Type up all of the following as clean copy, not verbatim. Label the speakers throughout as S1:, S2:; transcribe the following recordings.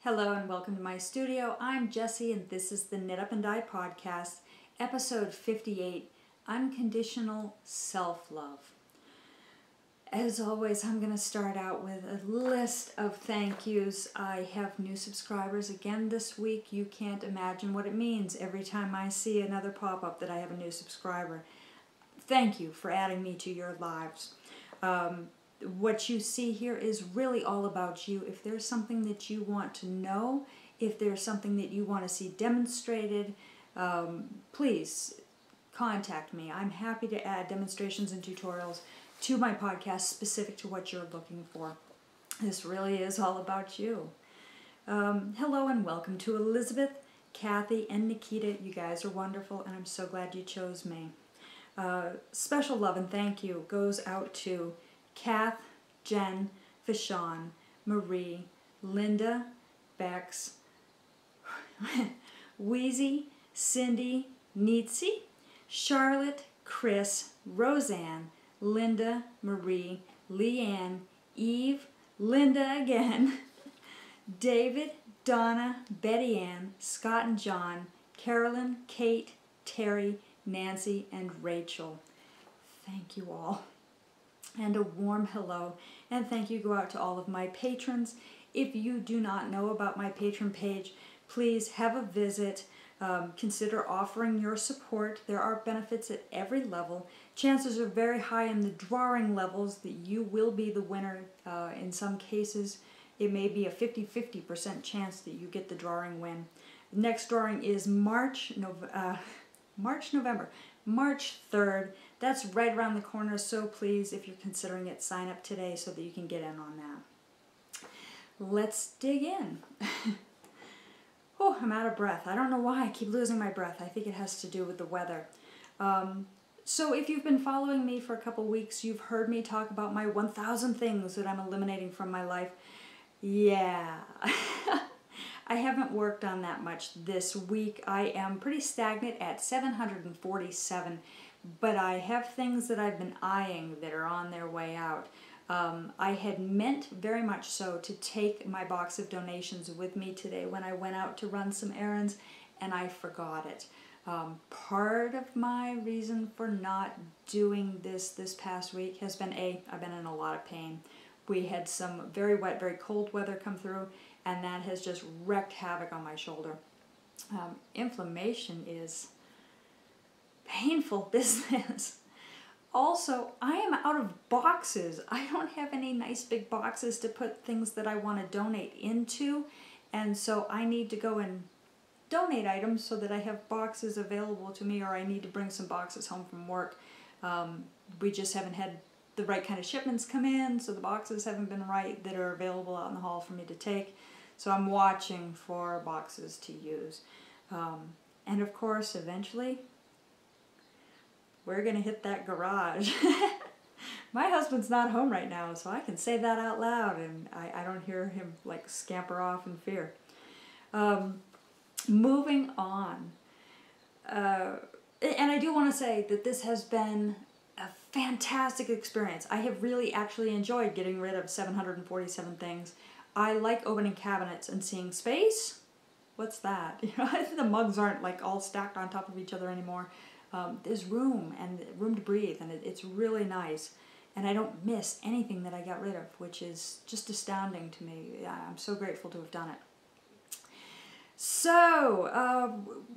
S1: Hello and welcome to my studio. I'm Jessie and this is the Knit Up and Dye podcast, episode 58, Unconditional Self-Love. As always, I'm going to start out with a list of thank yous. I have new subscribers again this week. You can't imagine what it means every time I see another pop-up that I have a new subscriber. Thank you for adding me to your lives. What you see here is really all about you. If there's something that you want to know, if there's something that you want to see demonstrated, please contact me. I'm happy to add demonstrations and tutorials to my podcast specific to what you're looking for. This really is all about you. Hello and welcome to Elizabeth, Kathy, and Nikita. You guys are wonderful and I'm so glad you chose me. Special love and thank you goes out to Kath, Jen, Vashon, Marie, Linda, Bex, Wheezy, Cindy, Neetsy, Charlotte, Chris, Roseanne, Linda, Marie, Leanne, Eve, Linda again, David, Donna, Betty Ann, Scott and John, Carolyn, Kate, Terry, Nancy, and Rachel. Thank you all. And a warm hello and thank you go out to all of my patrons. If you do not know about my patron page, please have a visit. Consider offering your support. There are benefits at every level. Chances are very high in the drawing levels that you will be the winner. In some cases, it may be a 50-50% chance that you get the drawing win. The next drawing is March 3rd. That's right around the corner, so please, if you're considering it, sign up today so that you can get in on that. Let's dig in. Oh, I'm out of breath. I don't know why I keep losing my breath. I think it has to do with the weather. So if you've been following me for a couple weeks, you've heard me talk about my 1,000 things that I'm eliminating from my life. Yeah. I haven't worked on that much this week. I am pretty stagnant at 747, but I have things that I've been eyeing that are on their way out. I had meant very much so to take my box of donations with me today when I went out to run some errands, and I forgot it. Part of my reason for not doing this past week has been I've been in a lot of pain. We had some very wet, very cold weather come through, and that has just wreaked havoc on my shoulder. Inflammation is painful business. Also, I am out of boxes. I don't have any nice big boxes to put things that I want to donate into, and so I need to go and donate items so that I have boxes available to me, or I need to bring some boxes home from work. We just haven't had the right kind of shipments come in, so the boxes haven't been right that are available out in the hall for me to take. So I'm watching for boxes to use. And of course, eventually, we're going to hit that garage. My husband's not home right now, so I can say that out loud, and I don't hear him like scamper off in fear. Moving on. And I do want to say that this has been a fantastic experience. I have really actually enjoyed getting rid of 747 things. I like opening cabinets and seeing space. What's that? You know, the mugs aren't like all stacked on top of each other anymore. There's room and room to breathe, and it's really nice. And I don't miss anything that I got rid of, which is just astounding to me. I'm so grateful to have done it. So,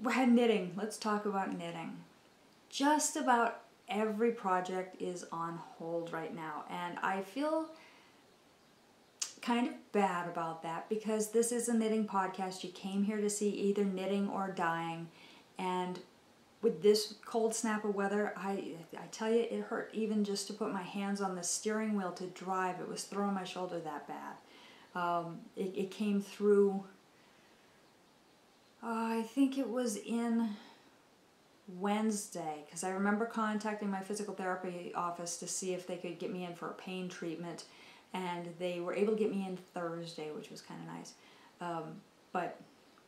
S1: knitting. Let's talk about knitting. Just about every project is on hold right now, and I feel kind of bad about that because this is a knitting podcast. You came here to see either knitting or dyeing, and with this cold snap of weather, I tell you, it hurt even just to put my hands on the steering wheel to drive. It was throwing my shoulder that bad. It came through, I think it was in Wednesday, because I remember contacting my physical therapy office to see if they could get me in for a pain treatment, and they were able to get me in Thursday, which was kind of nice. But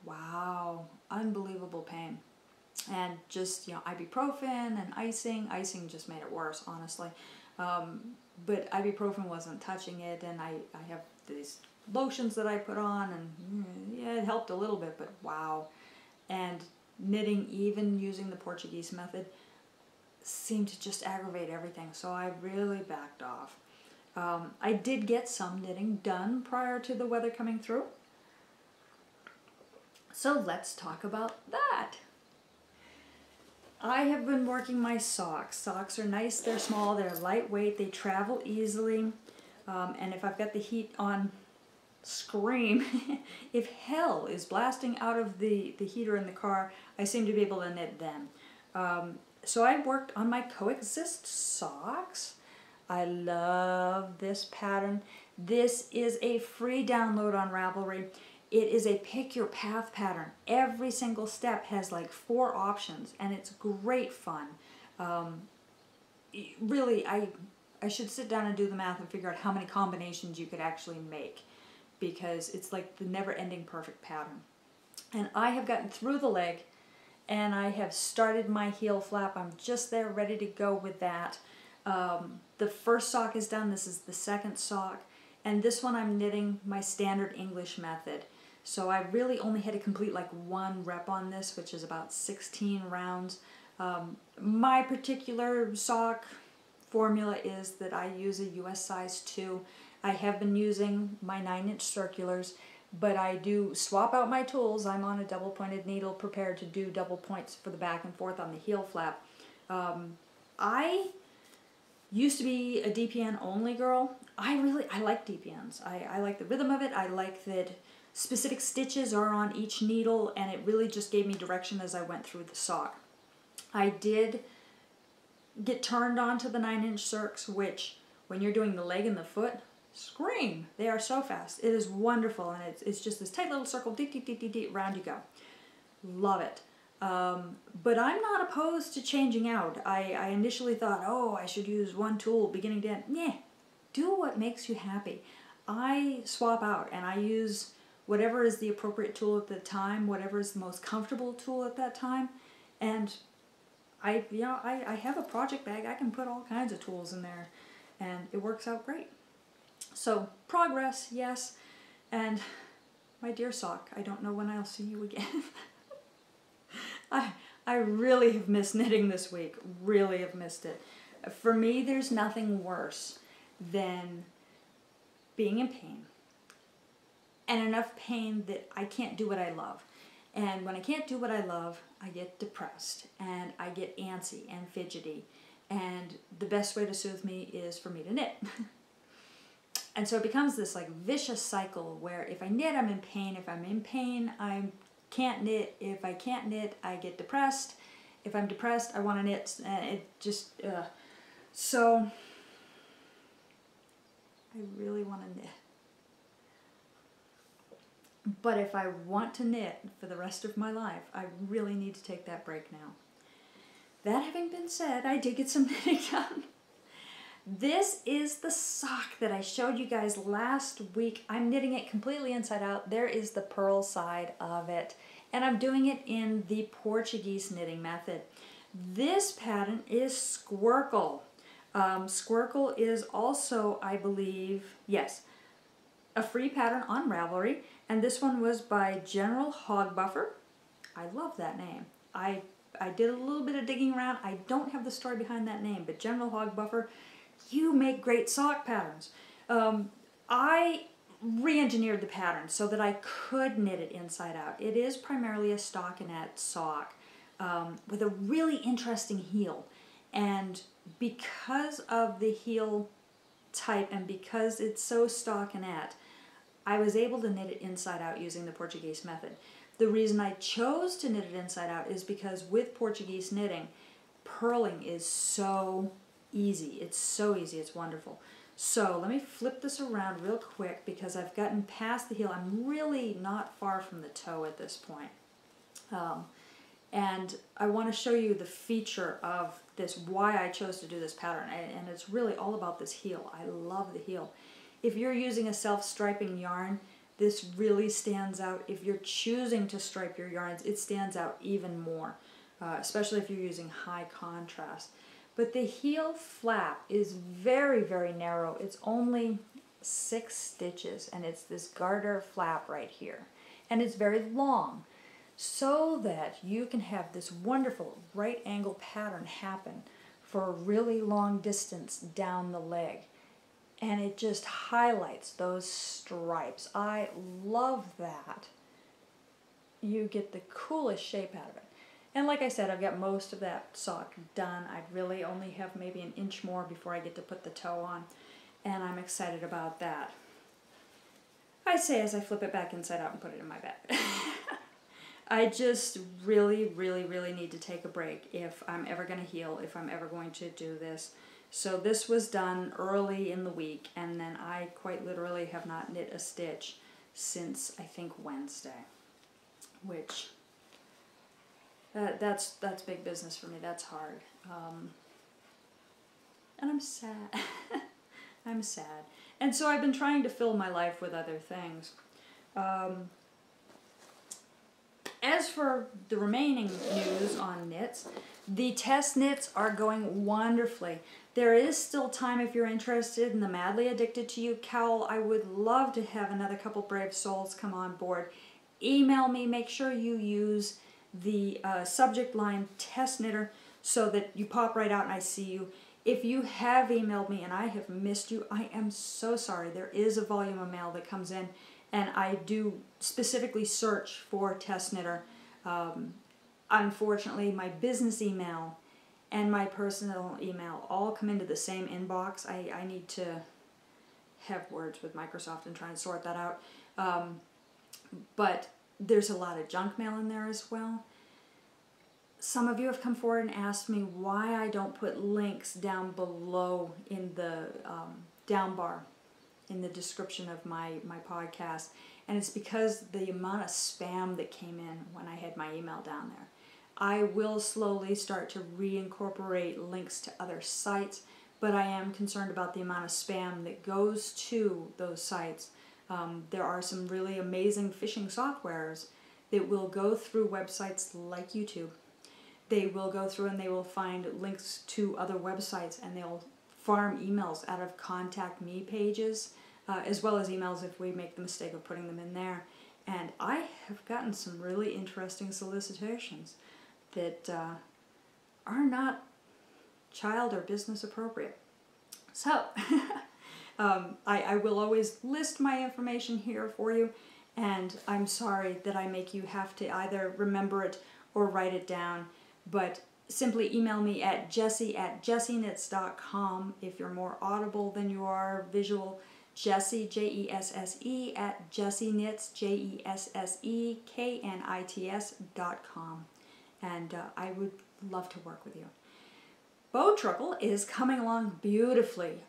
S1: wow, unbelievable pain. And just, you know, ibuprofen and icing just made it worse, honestly. But ibuprofen wasn't touching it, and I have these lotions that I put on, and yeah, it helped a little bit, but wow. And knitting, even using the Portuguese method, seemed to just aggravate everything, so I really backed off. I did get some knitting done prior to the weather coming through, so let's talk about that. I have been working my socks. Socks are nice, they're small, they're lightweight, they travel easily, and if I've got the heat on, scream. If hell is blasting out of the heater in the car, I seem to be able to knit then. So I worked on my Coexist socks. I love this pattern. This is a free download on Ravelry. It is a pick your path pattern. Every single step has like 4 options, and it's great fun. Really, I should sit down and do the math and figure out how many combinations you could actually make, because it's like the never-ending perfect pattern. And I have gotten through the leg, and I have started my heel flap. I'm just there ready to go with that. The first sock is done. This is the second sock, and this one I'm knitting my standard English method. So I really only had to complete like 1 rep on this, which is about 16 rounds. My particular sock formula is that I use a US size 2. I have been using my 9-inch circulars, but I do swap out my tools. I'm on a double pointed needle, prepared to do double points for the back and forth on the heel flap. I used to be a DPN only girl. I like DPNs. I like the rhythm of it. I like that specific stitches are on each needle, and it really just gave me direction as I went through the sock. I did get turned on to the 9-inch circs, which when you're doing the leg and the foot, scream. They are so fast. It is wonderful, and it's just this tight little circle, deep, deep, deep, deep, deep, round you go. Love it. But I'm not opposed to changing out. I initially thought, oh, I should use one tool beginning to end. Yeah, do what makes you happy. I swap out, and I use whatever is the appropriate tool at the time, whatever is the most comfortable tool at that time, and I have a project bag. I can put all kinds of tools in there, and it works out great. So progress, yes, and my dear sock, I don't know when I'll see you again. I really have missed knitting this week, really have missed it. For me, there's nothing worse than being in pain, and enough pain that I can't do what I love. And when I can't do what I love, I get depressed, and I get antsy and fidgety, and the best way to soothe me is for me to knit. And so it becomes this like vicious cycle where if I knit, I'm in pain. If I'm in pain, I can't knit. If I can't knit, I get depressed. If I'm depressed, I want to knit. It just, so I really want to knit. But if I want to knit for the rest of my life, I really need to take that break now. That having been said, I did get some knitting done. This is the sock that I showed you guys last week. I'm knitting it completely inside out. There is the purl side of it. And I'm doing it in the Portuguese knitting method. This pattern is Squircle. Squircle is also, I believe, yes, a free pattern on Ravelry. And this one was by General Hogbuffer. I love that name. I did a little bit of digging around. I don't have the story behind that name, but General Hogbuffer, you make great sock patterns. I re-engineered the pattern so that I could knit it inside out. It is primarily a stockinette sock with a really interesting heel. And because of the heel type and because it's so stockinette, I was able to knit it inside out using the Portuguese method. The reason I chose to knit it inside out is because with Portuguese knitting, purling is so easy. It's so easy. It's wonderful. So let me flip this around real quick because I've gotten past the heel. I'm really not far from the toe at this point. And I want to show you the feature of this, why I chose to do this pattern. And it's really all about this heel. I love the heel. If you're using a self-striping yarn, this really stands out. If you're choosing to stripe your yarns, it stands out even more, especially if you're using high contrast. But the heel flap is very, very narrow. It's only 6 stitches, and it's this garter flap right here, and it's very long, so that you can have this wonderful right angle pattern happen for a really long distance down the leg. And it just highlights those stripes. I love that. You get the coolest shape out of it. And like I said, I've got most of that sock done. I really only have maybe an inch more before I get to put the toe on. And I'm excited about that. I say as I flip it back inside out and put it in my bag. I just really, really, really need to take a break if I'm ever going to heal, if I'm ever going to do this. So this was done early in the week, and then I quite literally have not knit a stitch since, I think, Wednesday. Which, that's big business for me. That's hard. And I'm sad. I'm sad. And so I've been trying to fill my life with other things. As for the remaining news on knits, the test knits are going wonderfully. There is still time if you're interested in the Madly Addicted to You cowl. I would love to have another couple brave souls come on board. Email me. Make sure you use the subject line test knitter so that you pop right out and I see you. If you have emailed me and I have missed you, I am so sorry. There is a volume of mail that comes in, and I do specifically search for test knitter. Unfortunately, my business email and my personal email all come into the same inbox. I need to have words with Microsoft and try and sort that out. But there's a lot of junk mail in there as well. Some of you have come forward and asked me why I don't put links down below in the down bar in the description of my podcast. And it's because the amount of spam that came in when I had my email down there. I will slowly start to reincorporate links to other sites, but I am concerned about the amount of spam that goes to those sites. There are some really amazing phishing softwares that will go through websites like YouTube. They will go through and they will find links to other websites, and they'll farm emails out of contact me pages, as well as emails if we make the mistake of putting them in there. And I have gotten some really interesting solicitations that are not child or business appropriate. So I will always list my information here for you, and I'm sorry that I make you have to either remember it or write it down, but simply email me at jessie@jessieknits.com if you're more audible than you are visual. Jessie, Jesse, at jessieknits, JESSEKNITS.com. And I would love to work with you. Bow Truckle is coming along beautifully.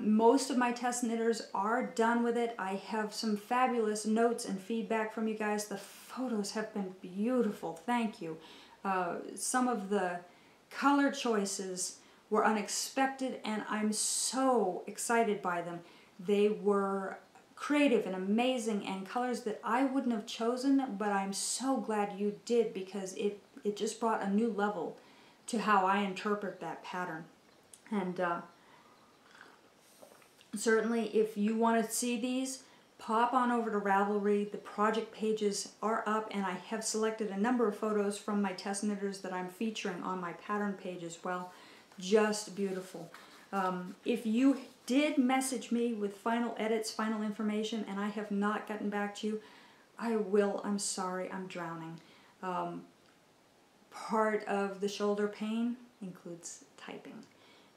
S1: Most of my test knitters are done with it. I have some fabulous notes and feedback from you guys. The photos have been beautiful. Thank you. Some of the color choices were unexpected, and I'm so excited by them. They were creative and amazing, and colors that I wouldn't have chosen, but I'm so glad you did, because it just brought a new level to how I interpret that pattern. And certainly if you want to see these, pop on over to Ravelry. The project pages are up, and I have selected a number of photos from my test knitters that I'm featuring on my pattern page as well. Just beautiful. If you did message me with final edits, final information, and I have not gotten back to you, I will. I'm sorry, I'm drowning. Part of the shoulder pain includes typing,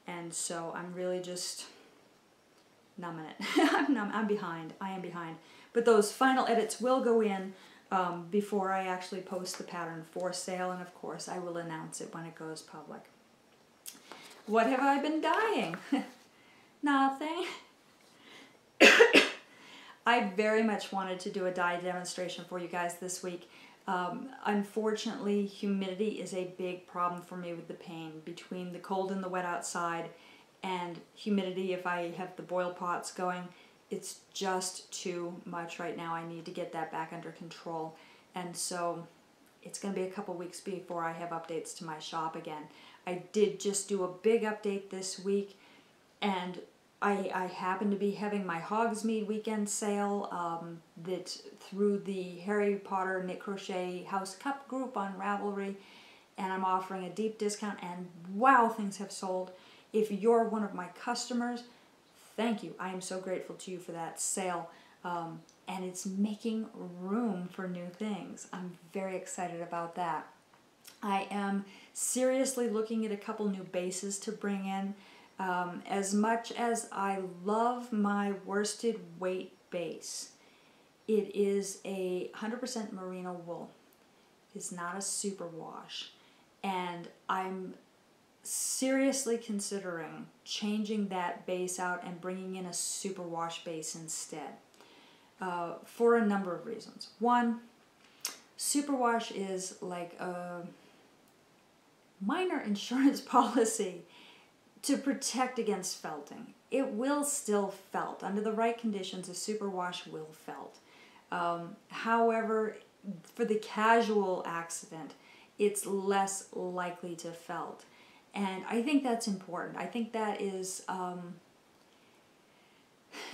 S1: and so I'm really just numbing it. I'm behind. I am behind. But those final edits will go in before I actually post the pattern for sale, and of course I will announce it when it goes public. What have I been dyeing? Nothing. I very much wanted to do a dye demonstration for you guys this week. Unfortunately, humidity is a big problem for me with the pain. Between the cold and the wet outside and humidity, if I have the boil pots going, it's just too much right now. I need to get that back under control. And so it's going to be a couple weeks before I have updates to my shop again. I did just do a big update this week, and I happen to be having my Hogsmeade weekend sale that through the Harry Potter Knit Crochet House Cup group on Ravelry, and I'm offering a deep discount, and wow, things have sold. If you're one of my customers, thank you. I am so grateful to you for that sale. And it's making room for new things. I'm very excited about that. I am seriously looking at a couple new bases to bring in. As much as I love my worsted weight base, it is a 100% merino wool. It's not a superwash. And I'm seriously considering changing that base out and bringing in a superwash base instead. For a number of reasons. One, superwash is like a minor insurance policy to protect against felting. It will still felt. Under the right conditions, a superwash will felt. However, for the casual accident, it's less likely to felt. And I think that's important. I think that is,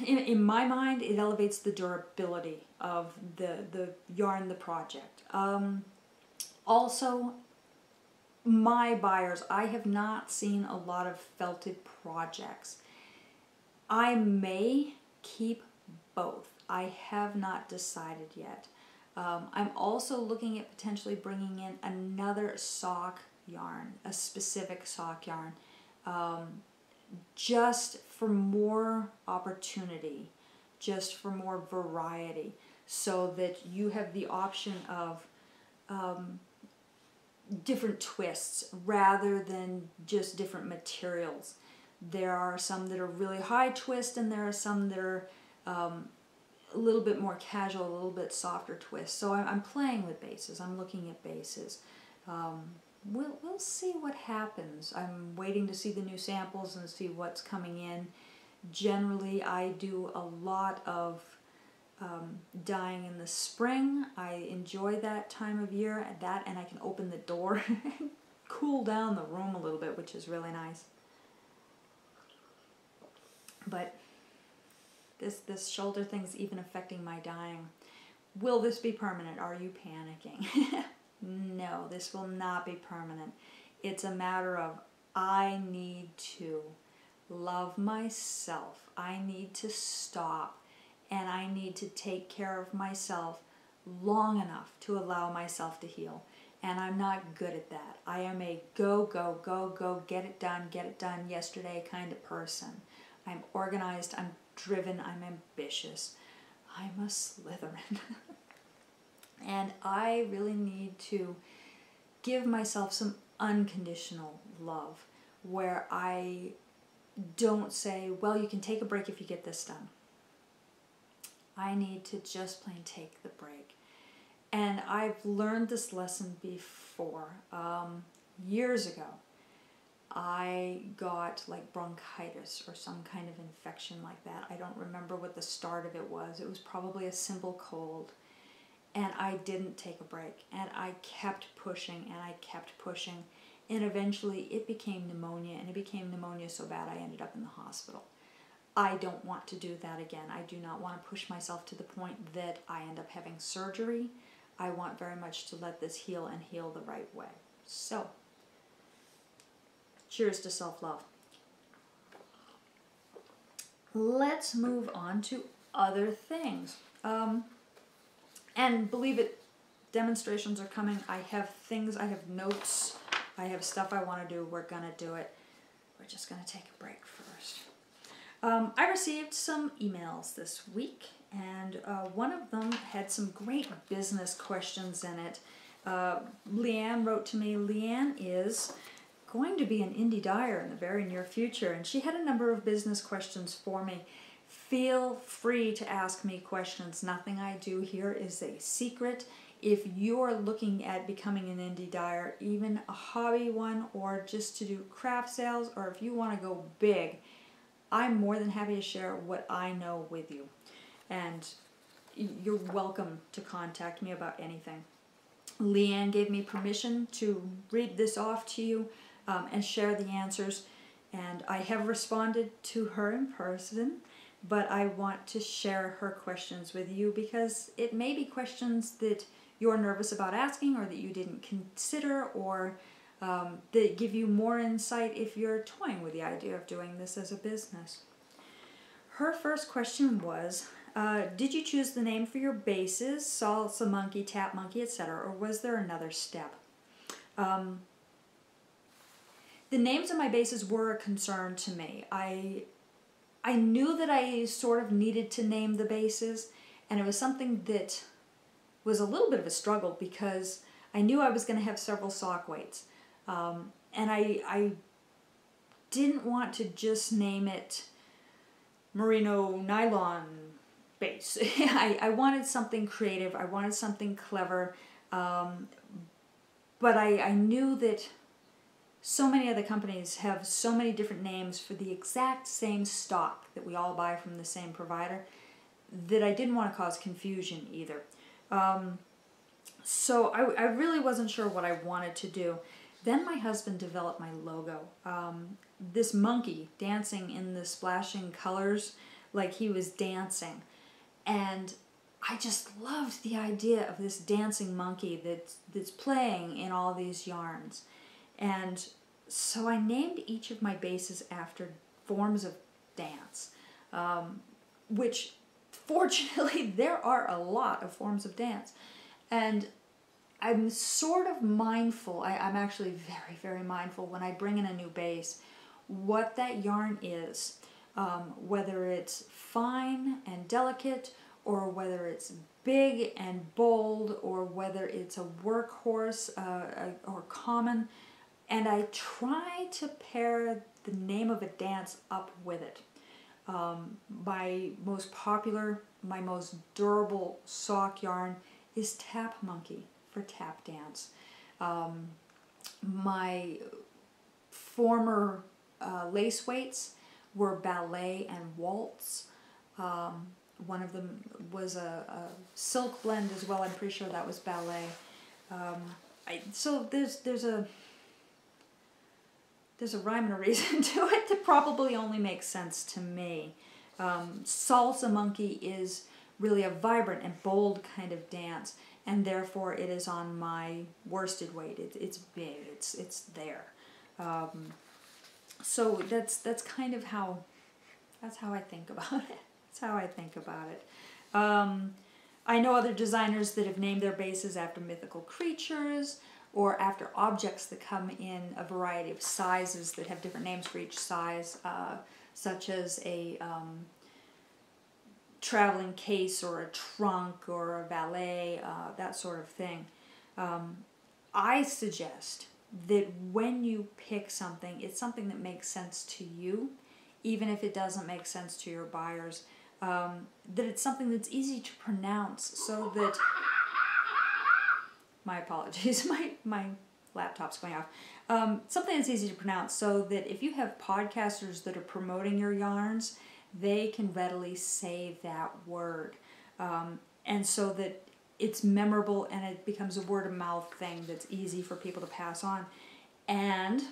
S1: in my mind, it elevates the durability of the yarn, the project. Also, my buyers, I have not seen a lot of felted projects. I may keep both. I have not decided yet. I'm also looking at potentially bringing in another sock yarn, a specific sock yarn, just for more opportunity, just for more variety, so that you have the option of different twists rather than just different materials. There are some that are really high twist, and there are some that are a little bit more casual, a little bit softer twist. So I'm playing with bases. I'm looking at bases. We'll see what happens. I'm waiting to see the new samples and see what's coming in. Generally, I do a lot of dyeing in the spring. I enjoy that time of year, and I can open the door and cool down the room a little bit, which is really nice. But this shoulder thing's even affecting my dyeing. Will this be permanent? Are you panicking? No, this will not be permanent. It's a matter of I need to love myself. I need to stop, and I need to take care of myself long enough to allow myself to heal. And I'm not good at that. I am a go, go, go, go, get it done yesterday kind of person. I'm organized, I'm driven, I'm ambitious. I'm a Slytherin. And I really need to give myself some unconditional love, where I don't say, well, you can take a break if you get this done. I need to just plain take the break. And I've learned this lesson before. Years ago, I got like bronchitis or some kind of infection like that. I don't remember what the start of it was. It was probably a simple cold. And I didn't take a break. And I kept pushing and I kept pushing. And eventually it became pneumonia. And it became pneumonia so bad I ended up in the hospital. I don't want to do that again. I do not want to push myself to the point that I end up having surgery. I want very much to let this heal and heal the right way. So, cheers to self-love. Let's move on to other things. And believe it, demonstrations are coming. I have things, I have notes, I have stuff I want to do. We're going to do it. We're just going to take a break first. I received some emails this week, and one of them had some great business questions in it. Leanne wrote to me. Leanne is going to be an indie dyer in the very near future, and she had a number of business questions for me. Feel free to ask me questions. Nothing I do here is a secret. If you're looking at becoming an indie dyer, even a hobby one, or just to do craft sales, or if you want to go big, I'm more than happy to share what I know with you. And you're welcome to contact me about anything. Leanne gave me permission to read this off to you and share the answers. And I have responded to her in person, but I want to share her questions with you because it may be questions that you're nervous about asking or that you didn't consider, or that give you more insight if you're toying with the idea of doing this as a business. Her first question was, did you choose the name for your bases, salsa monkey, tap monkey, etc., or was there another step? The names of my bases were a concern to me. I knew that I sort of needed to name the bases, and it was something that was a little bit of a struggle because I knew I was going to have several sock weights. And I didn't want to just name it merino nylon base. I wanted something creative. I wanted something clever. But I knew that so many other companies have so many different names for the exact same stock that we all buy from the same provider that I didn't want to cause confusion either. So I really wasn't sure what I wanted to do. Then my husband developed my logo. This monkey dancing in the splashing colors like he was dancing. And I just loved the idea of this dancing monkey that's playing in all these yarns. And so I named each of my bases after forms of dance, which fortunately there are a lot of forms of dance. And I'm sort of mindful, I'm actually very, very mindful when I bring in a new base, what that yarn is, whether it's fine and delicate, or whether it's big and bold, or whether it's a workhorse or common. And I try to pair the name of a dance up with it. My most popular, my most durable sock yarn is Tap Monkey for tap dance. My former lace weights were ballet and waltz. One of them was a silk blend as well. I'm pretty sure that was ballet. So there's a rhyme and a reason to it that probably only makes sense to me. Salsa monkey is really a vibrant and bold kind of dance, and therefore it is on my worsted weight. It's big. It's there. So that's kind of how I think about it. That's how I think about it. I know other designers that have named their bases after mythical creatures or after objects that come in a variety of sizes that have different names for each size, such as a traveling case or a trunk or a valet, that sort of thing. I suggest that when you pick something, it's something that makes sense to you, even if it doesn't make sense to your buyers. That it's something that's easy to pronounce, so that, my apologies, my laptop's going off. Something that's easy to pronounce, so that if you have podcasters that are promoting your yarns, they can readily say that word. And so that it's memorable and it becomes a word of mouth thing that's easy for people to pass on. And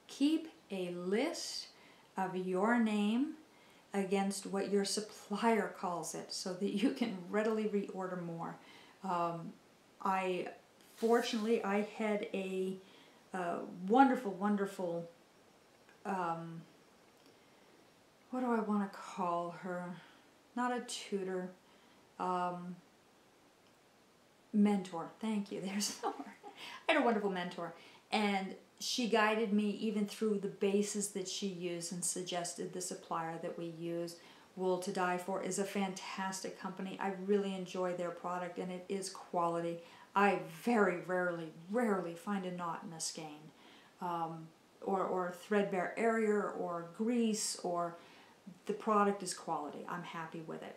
S1: keep a list of your name against what your supplier calls it, so that you can readily reorder more. Fortunately, I had a wonderful, wonderful, what do I want to call her? Not a tutor, mentor. Thank you, there's the word. I had a wonderful mentor, and she guided me even through the bases that she used and suggested the supplier that we use. Wool to Die For is a fantastic company. I really enjoy their product, and it is quality. I very rarely find a knot in a skein, or threadbare area, or grease, or the product is quality. I'm happy with it.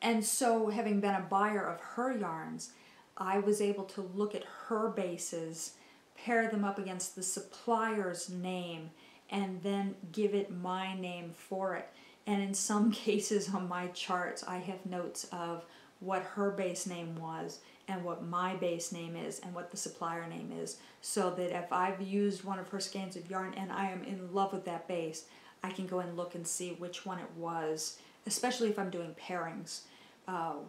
S1: And so, having been a buyer of her yarns, I was able to look at her bases, pair them up against the supplier's name, and then give it my name for it. And in some cases on my charts, I have notes of what her base name was and what my base name is and what the supplier name is, so that if I've used one of her skeins of yarn and I am in love with that base, I can go and look and see which one it was, especially if I'm doing pairings,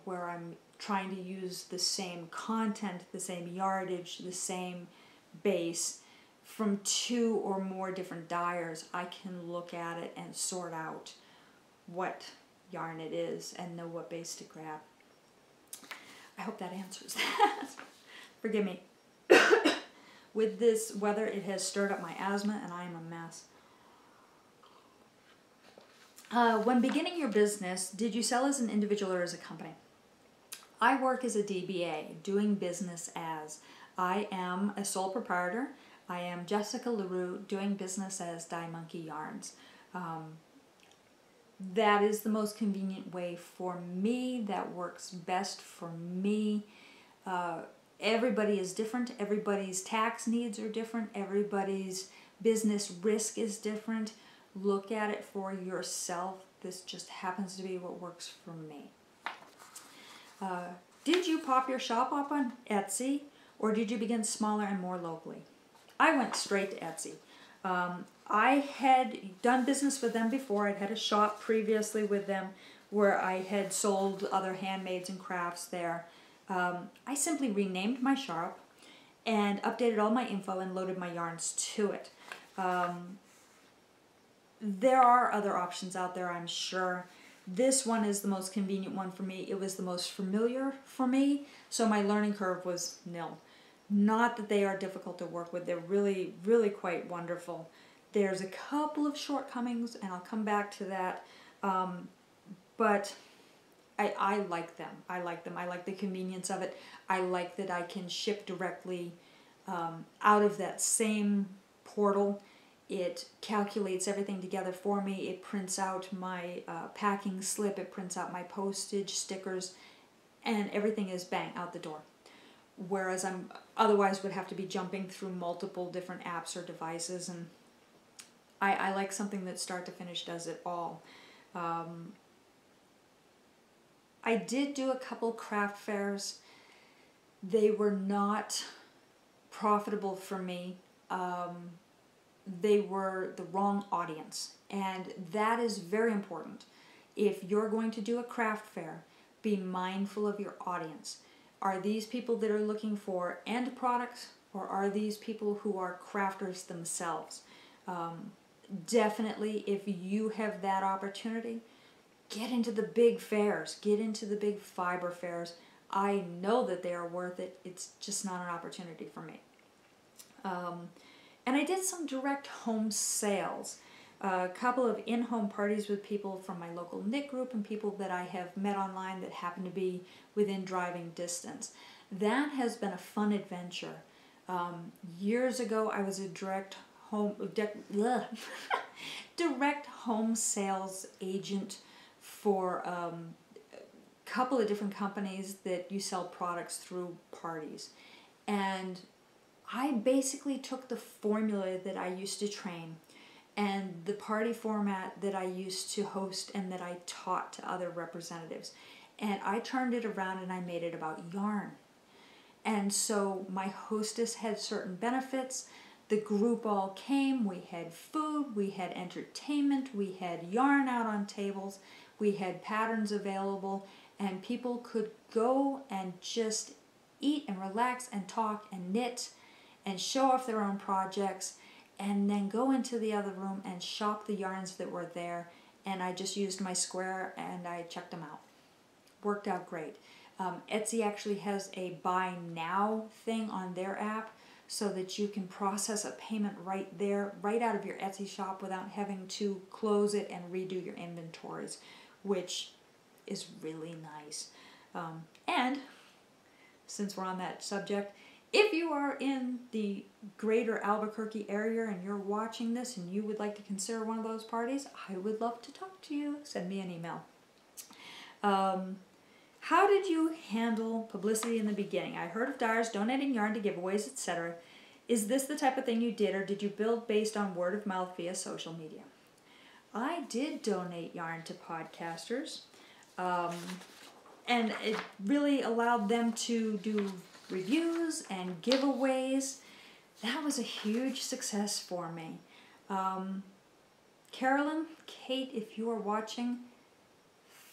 S1: where I'm trying to use the same content, the same yardage, the same base from 2 or more different dyers. I can look at it and sort out what yarn it is and know what base to grab. I hope that answers that. Forgive me. With this weather, it has stirred up my asthma and I am a mess. When beginning your business, did you sell as an individual or as a company? I work as a DBA, doing business as. I am a sole proprietor. I am Jessica LaRue, doing business as Dye Monkey Yarns. That is the most convenient way for me. That works best for me. Everybody is different. Everybody's tax needs are different. Everybody's business risk is different. Look at it for yourself. This just happens to be what works for me. Did you pop your shop up on Etsy, or did you begin smaller and more locally? I went straight to Etsy. I had done business with them before. I'd had a shop previously with them where I had sold other handmaids and crafts there. I simply renamed my shop and updated all my info and loaded my yarns to it. There are other options out there, I'm sure. This one is the most convenient one for me. It was the most familiar for me, so my learning curve was nil. Not that they are difficult to work with. They're really, really quite wonderful. There's a couple of shortcomings, and I'll come back to that, but I like them. I like them. I like the convenience of it. I like that I can ship directly out of that same portal. It calculates everything together for me. It prints out my packing slip. It prints out my postage, stickers, and everything is bang, out the door. Whereas I'm otherwise would have to be jumping through multiple different apps or devices, and I like something that start to finish does it all. I did do a couple craft fairs. They were not profitable for me. They were the wrong audience, and that is very important. If you're going to do a craft fair, be mindful of your audience. Are these people that are looking for end products, or are these people who are crafters themselves? Definitely, if you have that opportunity, get into the big fairs, get into the big fiber fairs. I know that they are worth it. It's just not an opportunity for me. And I did some direct home sales, a couple of in-home parties with people from my local knit group and people that I have met online that happen to be within driving distance. That has been a fun adventure. Years ago, I was a direct home sales agent for a couple of different companies that you sell products through parties. And I basically took the formula that I used to train and the party format that I used to host and that I taught to other representatives, and I turned it around and I made it about yarn. And so my hostess had certain benefits. The group all came. We had food, we had entertainment, we had yarn out on tables, we had patterns available, and people could go and just eat and relax and talk and knit and show off their own projects, and then go into the other room and shop the yarns that were there. And I just used my square and I checked them out. Worked out great. Etsy actually has a buy now thing on their app so that you can process a payment right there, right out of your Etsy shop without having to close it and redo your inventories, which is really nice. And since we're on that subject, if you are in the greater Albuquerque area and you're watching this and you would like to consider one of those parties, I would love to talk to you. Send me an email. How did you handle publicity in the beginning? I heard of dyers donating yarn to giveaways, etc. Is this the type of thing you did, or did you build based on word of mouth via social media? I did donate yarn to podcasters. and it really allowed them to do reviews and giveaways. That was a huge success for me. Carolyn, Kate, if you are watching,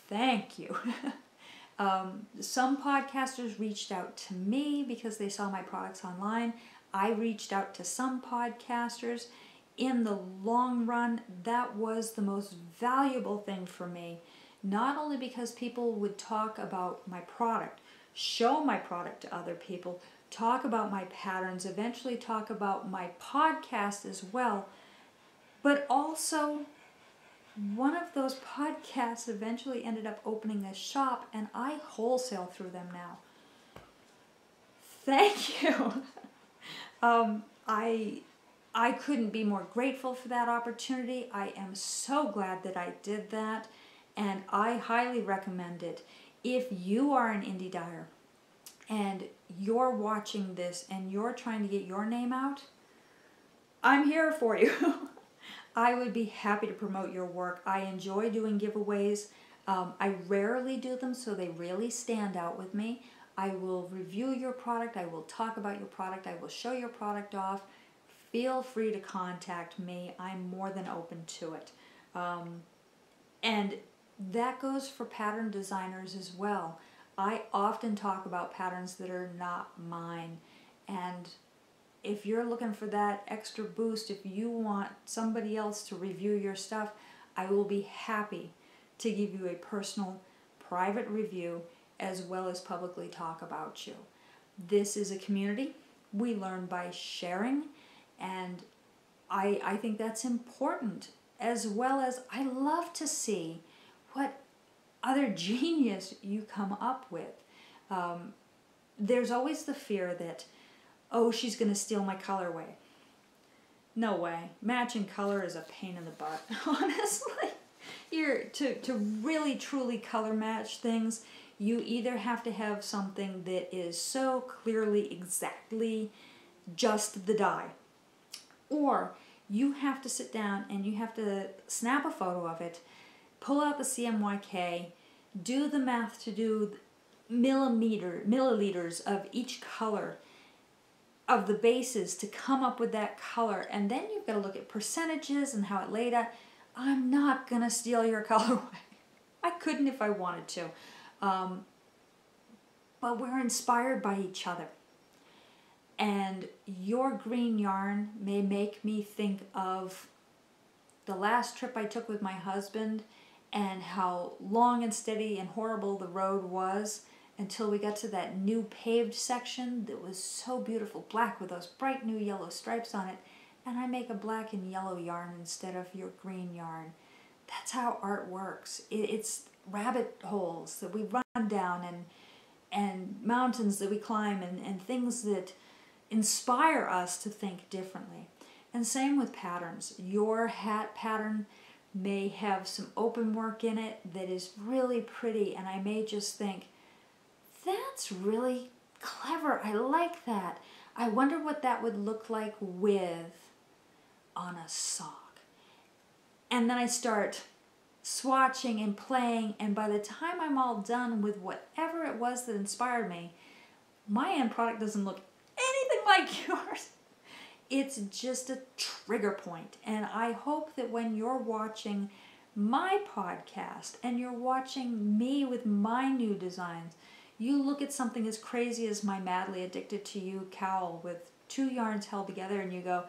S1: thank you. Some podcasters reached out to me because they saw my products online. I reached out to some podcasters. In the long run, that was the most valuable thing for me. Not only because people would talk about my product, show my product to other people, talk about my patterns, eventually talk about my podcast as well, but also one of those podcasts eventually ended up opening a shop, and I wholesale through them now. Thank you. I couldn't be more grateful for that opportunity. I am so glad that I did that, and I highly recommend it. If you are an indie dyer and you're watching this and you're trying to get your name out, I'm here for you. I would be happy to promote your work. I enjoy doing giveaways. I rarely do them, so they really stand out with me. I will review your product. I will talk about your product. I will show your product off. Feel free to contact me. I'm more than open to it. And that goes for pattern designers as well. I often talk about patterns that are not mine. And if you're looking for that extra boost, if you want somebody else to review your stuff, I will be happy to give you a personal, private review as well as publicly talk about you. This is a community. We learn by sharing, and I think that's important, as well as I love to see what other genius you come up with. There's always the fear that, oh, she's going to steal my colorway. No way. Matching color is a pain in the butt, honestly. To really truly color match things, you either have to have something that is so clearly exactly just the dye, or you have to sit down and you have to snap a photo of it, pull out the CMYK, do the math to do milliliters of each color of the bases to come up with that color, and then you've got to look at percentages and how it laid out. I'm not gonna steal your colorway. I couldn't if I wanted to, but we're inspired by each other. And your green yarn may make me think of the last trip I took with my husband and how long and steady and horrible the road was until we got to that new paved section that was so beautiful, black with those bright new yellow stripes on it, and I make a black and yellow yarn instead of your green yarn. That's how art works. It's rabbit holes that we run down, and mountains that we climb, and things that inspire us to think differently. And same with patterns. Your hat pattern may have some open work in it that is really pretty, and I may just think, that's really clever. I like that. I wonder what that would look like with on a sock. And then I start swatching and playing, and by the time I'm all done with whatever it was that inspired me, my end product doesn't look anything like yours. It's just a trigger point. And I hope that when you're watching my podcast and you're watching me with my new designs, you look at something as crazy as my Madly Addicted to You cowl with 2 yarns held together and you go,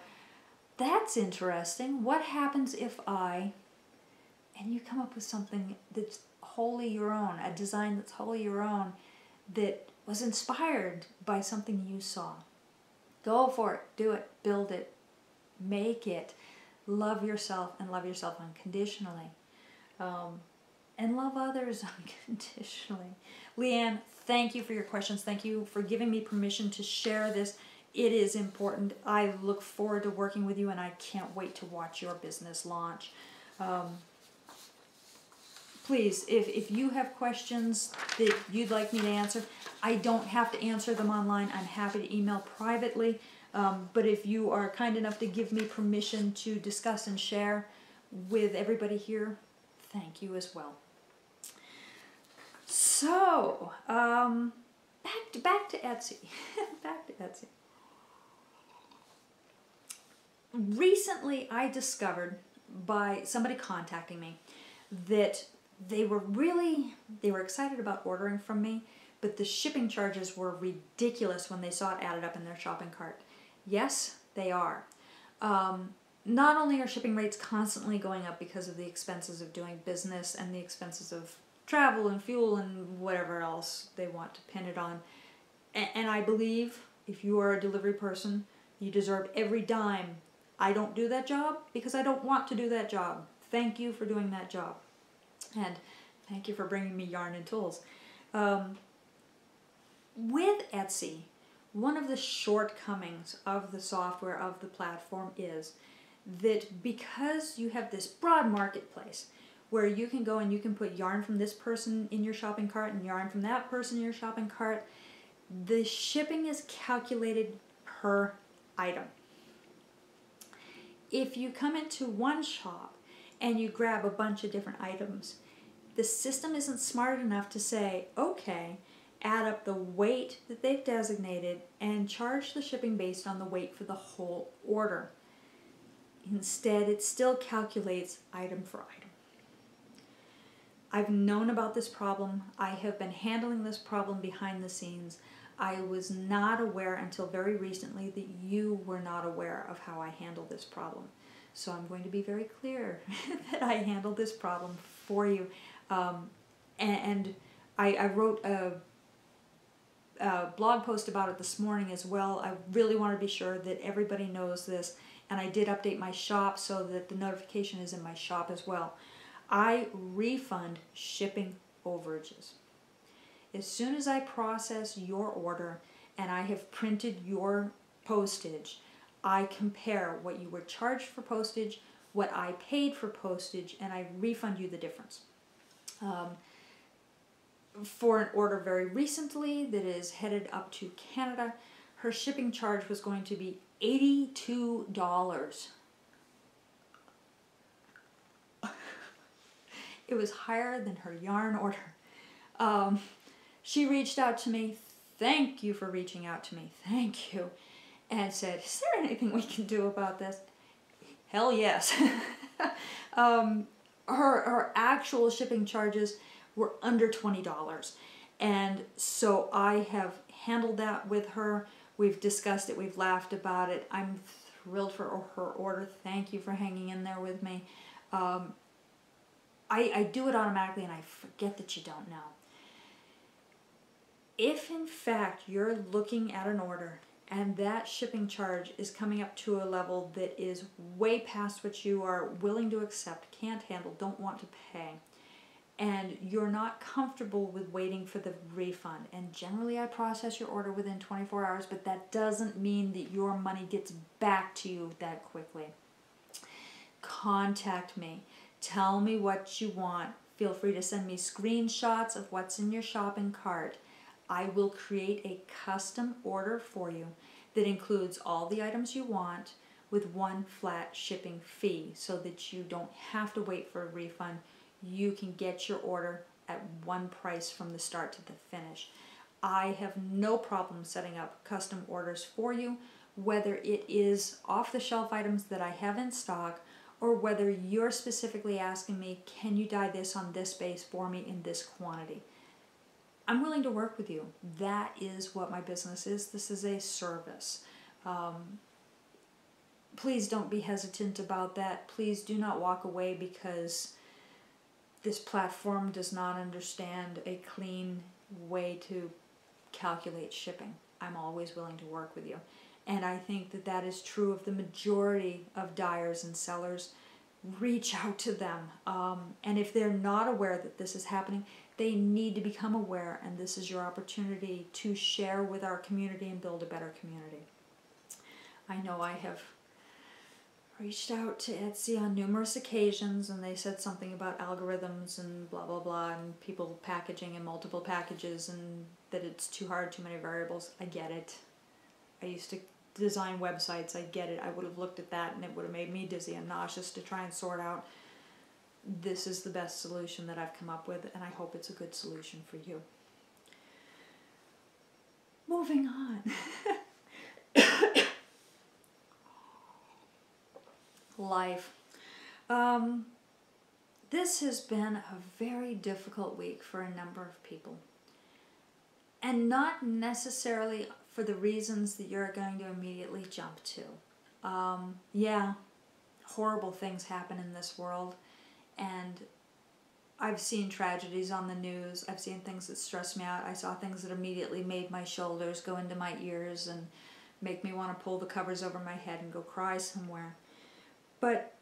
S1: that's interesting. What happens if I... And you come up with something that's wholly your own, a design that's wholly your own, that was inspired by something you saw. Go for it. Do it. Build it. Make it. Love yourself, and love yourself unconditionally. And love others unconditionally. Leanne, thank you for your questions. Thank you for giving me permission to share this. It is important. I look forward to working with you, and I can't wait to watch your business launch. Please, if you have questions that you'd like me to answer, I don't have to answer them online. I'm happy to email privately. But if you are kind enough to give me permission to discuss and share with everybody here, thank you as well. So So, back to Etsy. Back to Etsy. Recently, I discovered by somebody contacting me that they were excited about ordering from me, but the shipping charges were ridiculous when they saw it added up in their shopping cart. Yes, they are. Not only are shipping rates constantly going up because of the expenses of doing business and the expenses of travel and fuel and whatever else they want to pin it on. And I believe if you are a delivery person, you deserve every dime. I don't do that job because I don't want to do that job. Thank you for doing that job. And thank you for bringing me yarn and tools. With Etsy, one of the shortcomings of the software, of the platform, is that because you have this broad marketplace where you can go and you can put yarn from this person in your shopping cart and yarn from that person in your shopping cart, the shipping is calculated per item. If you come into one shop and you grab a bunch of different items, the system isn't smart enough to say, okay, add up the weight that they've designated and charge the shipping based on the weight for the whole order. Instead, it still calculates item for item. I've known about this problem. I have been handling this problem behind the scenes. I was not aware until very recently that you were not aware of how I handle this problem. So I'm going to be very clear that I handle this problem for you. And I wrote a blog post about it this morning as well. I really want to be sure that everybody knows this. And I did update my shop so that the notification is in my shop as well. I refund shipping overages. As soon as I process your order and I have printed your postage, I compare what you were charged for postage, what I paid for postage, and I refund you the difference. For an order very recently that is headed up to Canada, her shipping charge was going to be $82. It was higher than her yarn order. She reached out to me. Thank you for reaching out to me. Thank you. And said, is there anything we can do about this? Hell yes. Her actual shipping charges were under $20. And so I have handled that with her. We've discussed it. We've laughed about it. I'm thrilled for her order. Thank you for hanging in there with me. I do it automatically and I forget that you don't know. If in fact you're looking at an order and that shipping charge is coming up to a level that is way past what you are willing to accept, can't handle, don't want to pay, and you're not comfortable with waiting for the refund, and generally I process your order within 24 hours, but that doesn't mean that your money gets back to you that quickly. Contact me. Tell me what you want. Feel free to send me screenshots of what's in your shopping cart. I will create a custom order for you that includes all the items you want with one flat shipping fee so that you don't have to wait for a refund. You can get your order at one price from the start to the finish. I have no problem setting up custom orders for you, whether it is off-the-shelf items that I have in stock or whether you're specifically asking me, can you dye this on this base for me in this quantity? I'm willing to work with you. That is what my business is. This is a service. Please don't be hesitant about that. Please do not walk away because this platform does not understand a clean way to calculate shipping. I'm always willing to work with you. And I think that that is true of the majority of dyers and sellers. Reach out to them. And if they're not aware that this is happening, they need to become aware, and this is your opportunity to share with our community and build a better community. I know I have reached out to Etsy on numerous occasions, and they said something about algorithms and blah, blah, blah, and people packaging in multiple packages, and that it's too hard, too many variables. I get it. I used to design websites. I get it. I would have looked at that, and it would have made me dizzy and nauseous to try and sort out this is the best solution that I've come up with, and I hope it's a good solution for you. Moving on. Life. This has been a very difficult week for a number of people. And not necessarily for the reasons that you're going to immediately jump to. Yeah, horrible things happen in this world. And I've seen tragedies on the news. I've seen things that stress me out. I saw things that immediately made my shoulders go into my ears and make me want to pull the covers over my head and go cry somewhere. But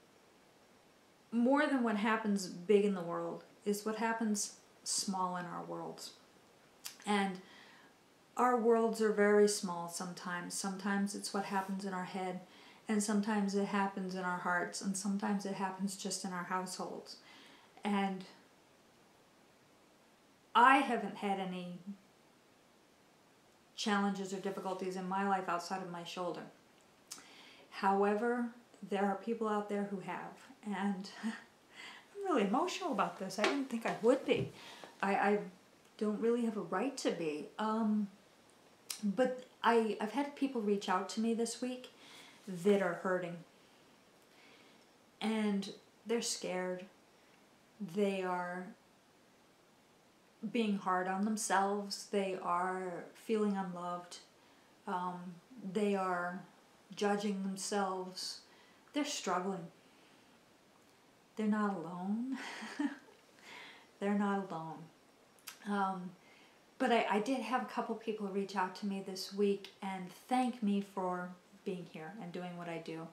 S1: more than what happens big in the world is what happens small in our worlds. And our worlds are very small sometimes. Sometimes it's what happens in our head, and sometimes it happens in our hearts, and sometimes it happens just in our households. And I haven't had any challenges or difficulties in my life outside of my shoulder. However, there are people out there who have, and I'm really emotional about this. I didn't think I would be. I don't really have a right to be. But I've had people reach out to me this week that are hurting. And they're scared. They are being hard on themselves. They are feeling unloved. They are judging themselves. They're struggling. They're not alone. They're not alone. But I did have a couple people reach out to me this week and thank me for being here and doing what I do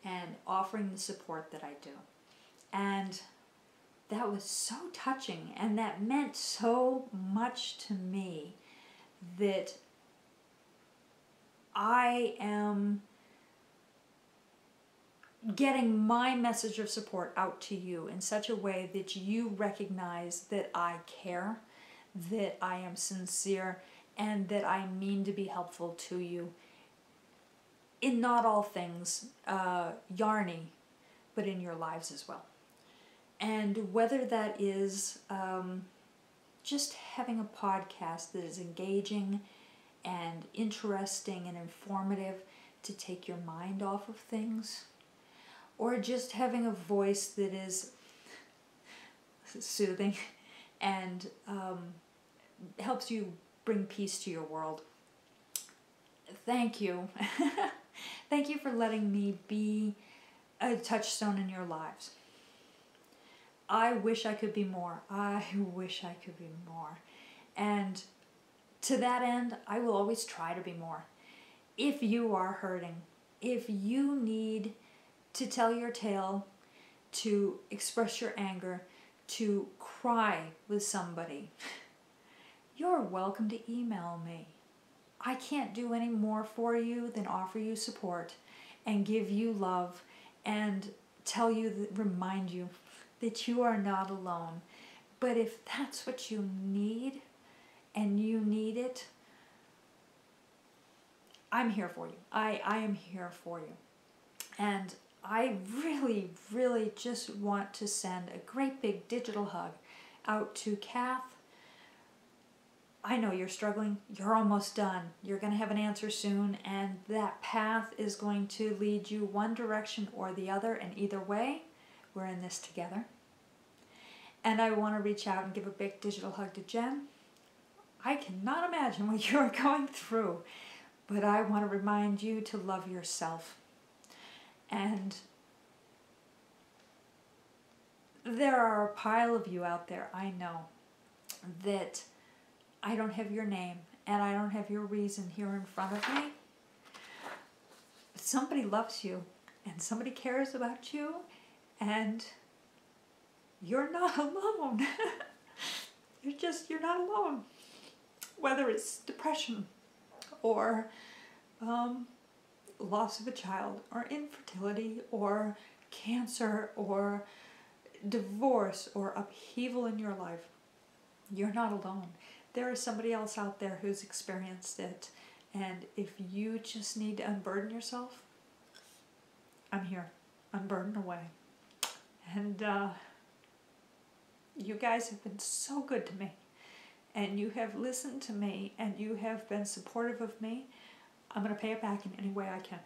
S1: and offering the support that I do. And that was so touching, and that meant so much to me that I am getting my message of support out to you in such a way that you recognize that I care, that I am sincere, and that I mean to be helpful to you in not all things yarny, but in your lives as well. And whether that is just having a podcast that is engaging and interesting and informative to take your mind off of things, or just having a voice that is soothing and helps you bring peace to your world. Thank you. Thank you for letting me be a touchstone in your lives. I wish I could be more. I wish I could be more. And to that end, I will always try to be more. If you are hurting, if you need to tell your tale, to express your anger, to cry with somebody, you're welcome to email me. I can't do any more for you than offer you support and give you love and tell you, remind you that you are not alone. But if that's what you need and you need it, I'm here for you. I am here for you. And I really, really just want to send a great big digital hug out to Kath. I know you're struggling. You're almost done. You're going to have an answer soon, and that path is going to lead you one direction or the other, and either way, we're in this together. And I want to reach out and give a big digital hug to Jen. I cannot imagine what you're going through, but I want to remind you to love yourself. And there are a pile of you out there, I know, that I don't have your name and I don't have your reason here in front of me. But somebody loves you and somebody cares about you, and you're not alone. You're not alone. Whether it's depression or loss of a child or infertility or cancer or divorce or upheaval in your life, you're not alone. There is somebody else out there who's experienced it, and if you just need to unburden yourself, I'm here. Unburden away. And You guys have been so good to me, and you have listened to me, and you have been supportive of me. I'm going to pay it back in any way I can.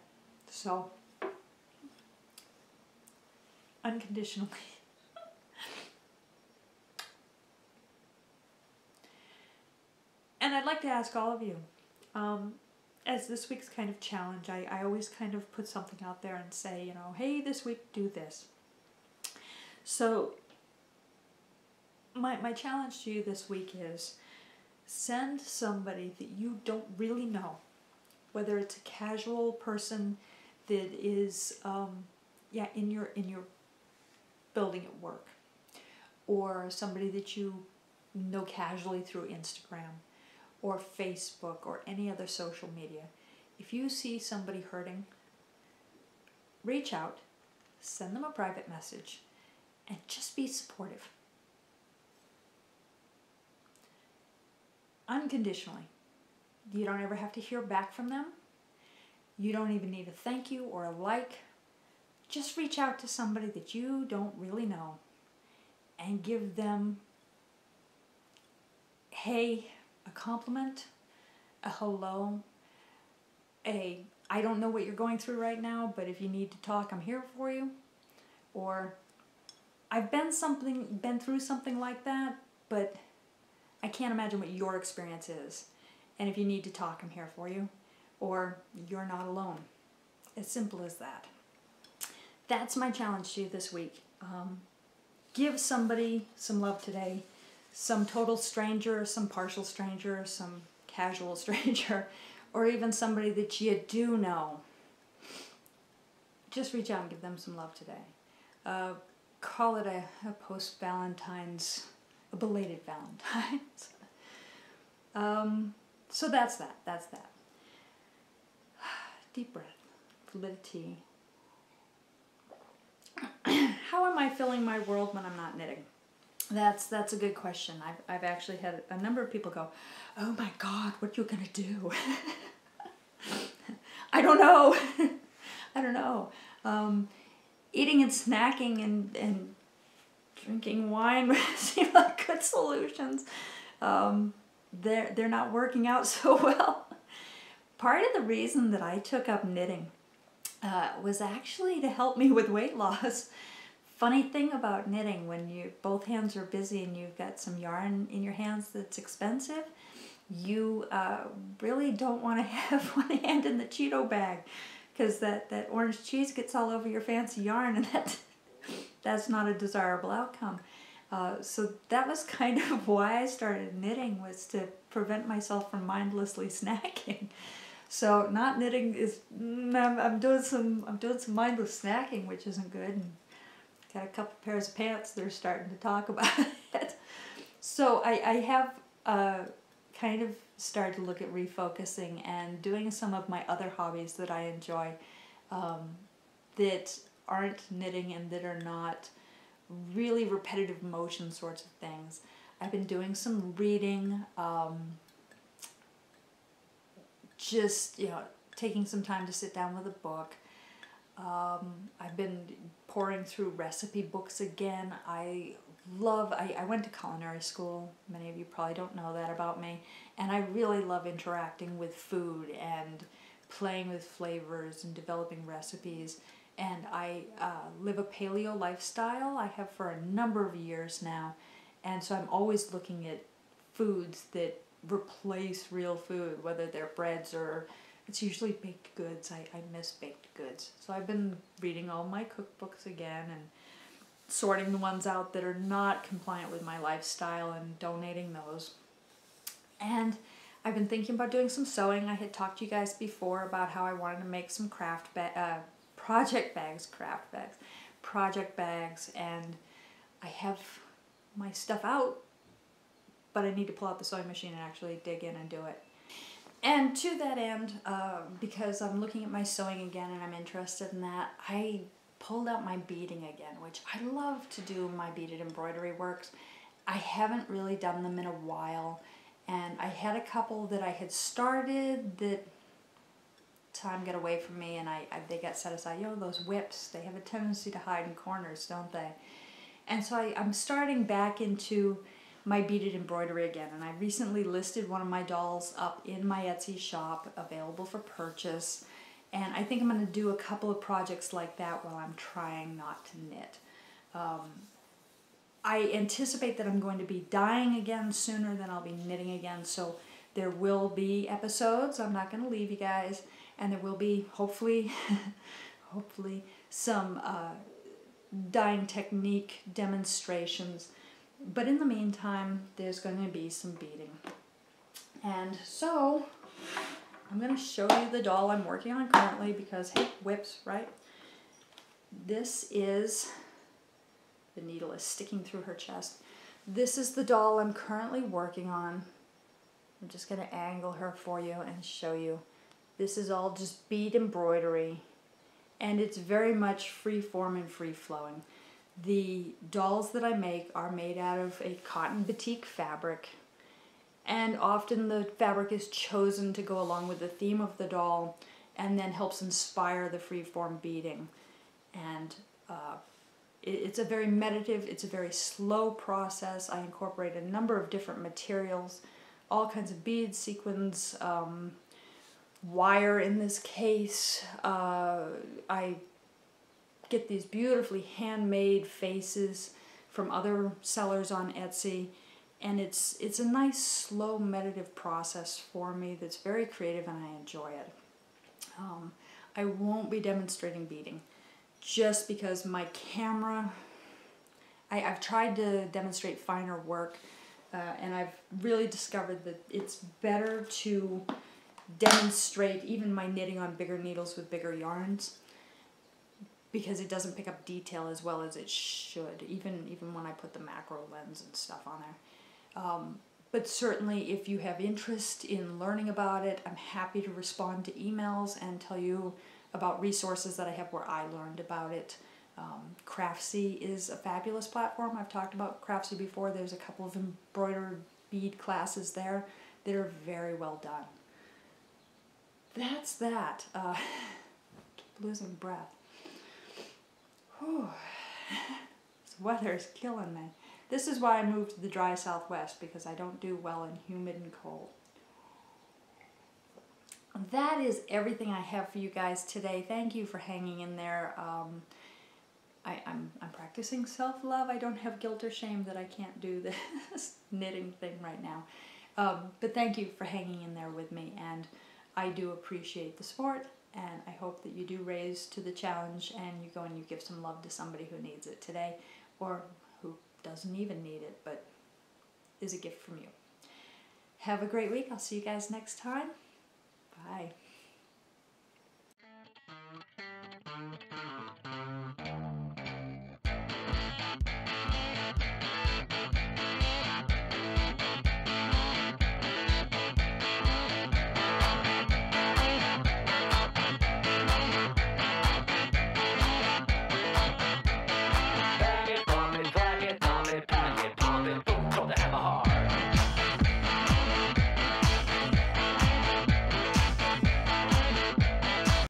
S1: So, unconditionally. And I'd like to ask all of you, as this week's kind of challenge, I always kind of put something out there and say, you know, hey, this week do this. So my challenge to you this week is send somebody that you don't really know, whether it's a casual person that is in your building at work, or somebody that you know casually through Instagram or Facebook or any other social media. If you see somebody hurting, reach out, send them a private message, and just be supportive. Unconditionally. You don't ever have to hear back from them. You don't even need a thank you or a like. Just reach out to somebody that you don't really know and give them, hey, a compliment, a hello, a I don't know what you're going through right now, but if you need to talk, I'm here for you. Or I've been through something like that, but I can't imagine what your experience is. And if you need to talk, I'm here for you. Or you're not alone. As simple as that. That's my challenge to you this week. Give somebody some love today. Some total stranger, some partial stranger, some casual stranger, or even somebody that you do know. Just reach out and give them some love today. Call it a post-Valentine's, a belated Valentine's. So that's that. Deep breath, a little bit of tea. How am I filling my world when I'm not knitting? That's a good question. I've actually had a number of people go, oh my God, what are you gonna do? I don't know. I don't know. Eating and snacking and drinking wine seem like good solutions. They're not working out so well. Part of the reason that I took up knitting was actually to help me with weight loss. Funny thing about knitting, when both hands are busy and you've got some yarn in your hands that's expensive, you really don't want to have one hand in the Cheeto bag, because that orange cheese gets all over your fancy yarn, and that's not a desirable outcome. So that was kind of why I started knitting, was to prevent myself from mindlessly snacking. So not knitting is I'm doing some mindless snacking, which isn't good. And got a couple pairs of pants that are starting to talk about it. So I have kind of started to look at refocusing and doing some of my other hobbies that I enjoy that aren't knitting and that are not really repetitive motion sorts of things. I've been doing some reading, just, taking some time to sit down with a book. I've been pouring through recipe books again. I went to culinary school. Many of you probably don't know that about me. And I really love interacting with food and playing with flavors and developing recipes. And I live a paleo lifestyle. I have for a number of years now. And so I'm always looking at foods that replace real food, whether they're breads or it's usually baked goods. I miss baked goods. So I've been reading all my cookbooks again and sorting the ones out that are not compliant with my lifestyle and donating those. And I've been thinking about doing some sewing. I had talked to you guys before about how I wanted to make some project bags, and I have my stuff out, but I need to pull out the sewing machine and actually dig in and do it. And to that end, because I'm looking at my sewing again and I'm interested in that, I pulled out my beading again, which I love to do my beaded embroidery works. I haven't really done them in a while, and I had a couple that I had started that time got away from me and they got set aside. Those whips, they have a tendency to hide in corners, don't they? And so I'm starting back into my beaded embroidery again. And I recently listed one of my dolls up in my Etsy shop, available for purchase. And I think I'm going to do a couple of projects like that while I'm trying not to knit. I anticipate that I'm going to be dyeing again sooner than I'll be knitting again. So there will be episodes. I'm not going to leave you guys. And there will be, hopefully, hopefully, some dyeing technique demonstrations. But in the meantime, there's going to be some beading. And so I'm going to show you the doll I'm working on currently because, hey, whips, right? This is, the needle is sticking through her chest. This is the doll I'm currently working on. I'm just going to angle her for you and show you. This is all just bead embroidery, and it's very much free form and free flowing. The dolls that I make are made out of a cotton batik fabric, and often the fabric is chosen to go along with the theme of the doll and then helps inspire the free form beading. And it's a very meditative, it's a very slow process. I incorporate a number of different materials, all kinds of beads, sequins, wire in this case. I get these beautifully handmade faces from other sellers on Etsy, and it's a nice slow meditative process for me that's very creative, and I enjoy it. I won't be demonstrating beading just because my camera, I've tried to demonstrate finer work, and I've really discovered that it's better to demonstrate even my knitting on bigger needles with bigger yarns, because it doesn't pick up detail as well as it should, even when I put the macro lens and stuff on there. But certainly if you have interest in learning about it, I'm happy to respond to emails and tell you about resources that I have where I learned about it. Craftsy is a fabulous platform. I've talked about Craftsy before. There's a couple of embroidered bead classes there that are very well done. That's that. Keep losing breath. Whew. This weather's killing me. This is why I moved to the dry Southwest, because I don't do well in humid and cold. That is everything I have for you guys today. Thank you for hanging in there. I'm practicing self-love. I don't have guilt or shame that I can't do this knitting thing right now. But thank you for hanging in there with me, and I do appreciate the support, and I hope that you do raise to the challenge and you go and you give some love to somebody who needs it today, or who doesn't even need it but is a gift from you. Have a great week. I'll see you guys next time. Bye.